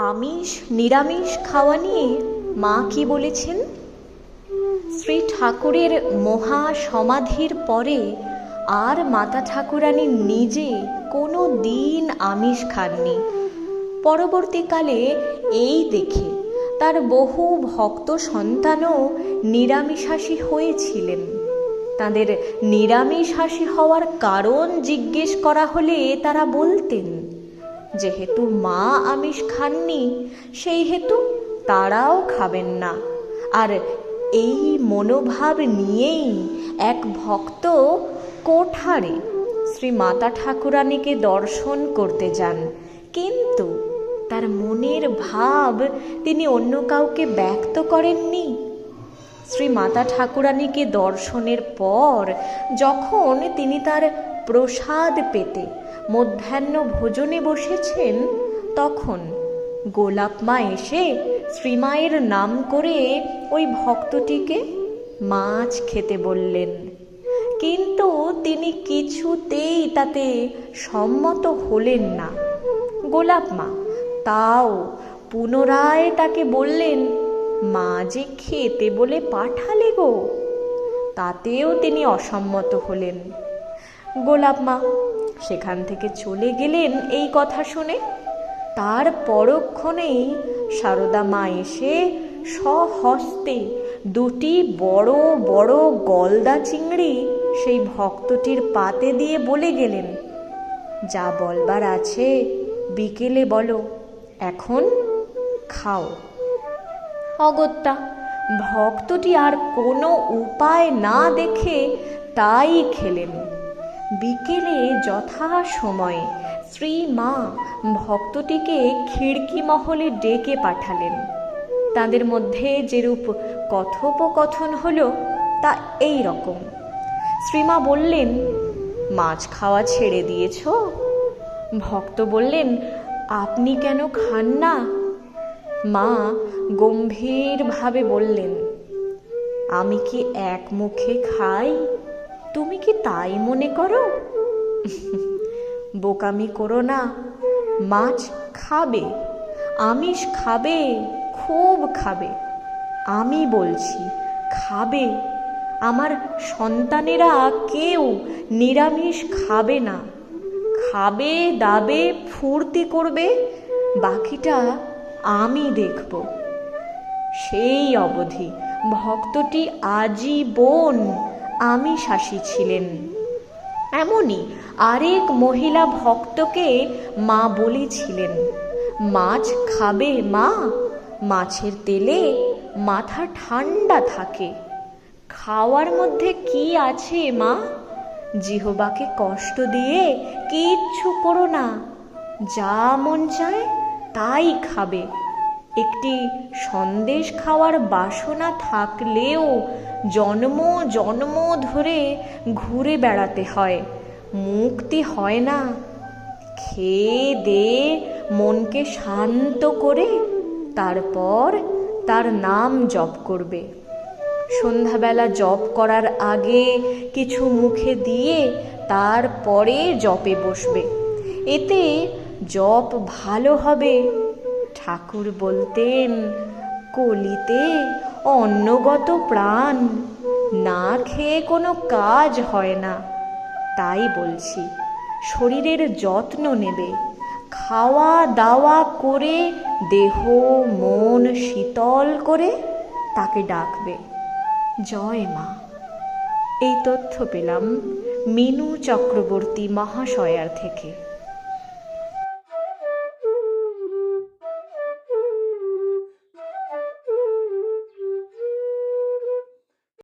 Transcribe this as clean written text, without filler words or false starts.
আমিষ নিরামিষ খাওয়া নিয়ে মা কি বলেছেন? শ্রী ঠাকুরের মহা সমাধির পরে আর মাতা ঠাকুরানী নিজে কোনো দিন আমিষ খাননি। পরবর্তীকালে এই দেখে তার বহু ভক্ত সন্তানও নিরামিষাশী হয়েছিলেন। তাদের নিরামিষাশী হওয়ার কারণ জিজ্ঞেস করা হলে তারা বলতেন, যেহেতু মা আমিষ খাননি সেই হেতু তারাও খাবেন না। আর এই মনোভাব নিয়েই এক ভক্ত কোঠারে শ্রী মাতা ঠাকুরানীকে দর্শন করতে যান, কিন্তু তার মনের ভাব তিনি অন্য কাউকে ব্যক্ত করেননি। শ্রী মাতা ঠাকুরানীকে দর্শনের পর যখন তিনি তার প্রসাদ পেতে মধ্যাহ্ন ভোজনে বসেছেন, তখন গোলাপ মা এসে শ্রীমায়ের নাম করে ওই ভক্তটিকে মাছ খেতে বললেন। কিন্তু তিনি কিছুতেই তাতে সম্মত হলেন না। গোলাপ মা তাও পুনরায় তাকে বললেন, মা যে খেতে বলে পাঠালে গো। তাতেও তিনি অসম্মত হলেন। গোলাপ মা সেখান থেকে চলে গেলেন এই কথা শুনে। তার পরক্ষণেই সারদা মা এসে স্বহস্তে দুটি বড় বড় গলদা চিংড়ি সেই ভক্তটির পাতে দিয়ে বলে গেলেন, যা বলবার আছে বিকেলে বলো, এখন খাও। অগত্যা ভক্তটি আর কোনো উপায় না দেখে তাই খেলেন। বিকেলে যথাসময়ে শ্রী মা ভক্তটিকে খিড়কি মহলে ডেকে পাঠালেন। তাদের মধ্যে যেরূপ কথোপকথন হলো তা এই রকম। শ্রীমা বললেন, মাছ খাওয়া ছেড়ে দিয়েছ? ভক্ত বললেন, আপনি কেন খান না? মা গম্ভীরভাবে বললেন, আমি কি এক মুখে খাই? তুমি কি তাই মনে করো? বোকামি করো না। মাছ খাবে, আমিষ খাবে, খুব খাবে। আমি বলছি খাবে। আমার সন্তানেরা কেউ নিরামিষ খাবে না। খাবে, দাবে, ফুর্তি করবে, বাকিটা আমি দেখব। সেই অবধি ভক্তটি আজীবন আমিষাশী ছিলেন। এমনই আরেক মহিলা ভক্তকে মা বলেছিলেন, মাছ খাবে মা, মাছের তেলে মাথা ঠান্ডা থাকে। খাওয়ার মধ্যে কি আছে মা? জিহ্বাকে কষ্ট দিয়ে কিচ্ছু করো না, যা মন চায় তাই খাবে। একটি সন্দেশ খাওয়ার বাসনা থাকলেও জন্ম জন্ম ধরে ঘুরে বেড়াতে হয়, মুক্তি হয় না। খেয়ে দে মনকে শান্ত করে তারপর তার নাম জপ করবে। সন্ধ্যাবেলা জপ করার আগে কিছু মুখে দিয়ে তারপরে জপে বসবে, এতে জপ ভালো হবে। ঠাকুর বলতেন, কলিতে অন্নগত প্রাণ, না খেয়ে কোনো কাজ হয় না। তাই বলছি, শরীরের যত্ন নেবে, খাওয়া দাওয়া করে দেহ মন শীতল করে তাকে ডাকবে। জয় মা। এই তথ্য পেলাম মিনু চক্রবর্তী মহাশয়ার থেকে।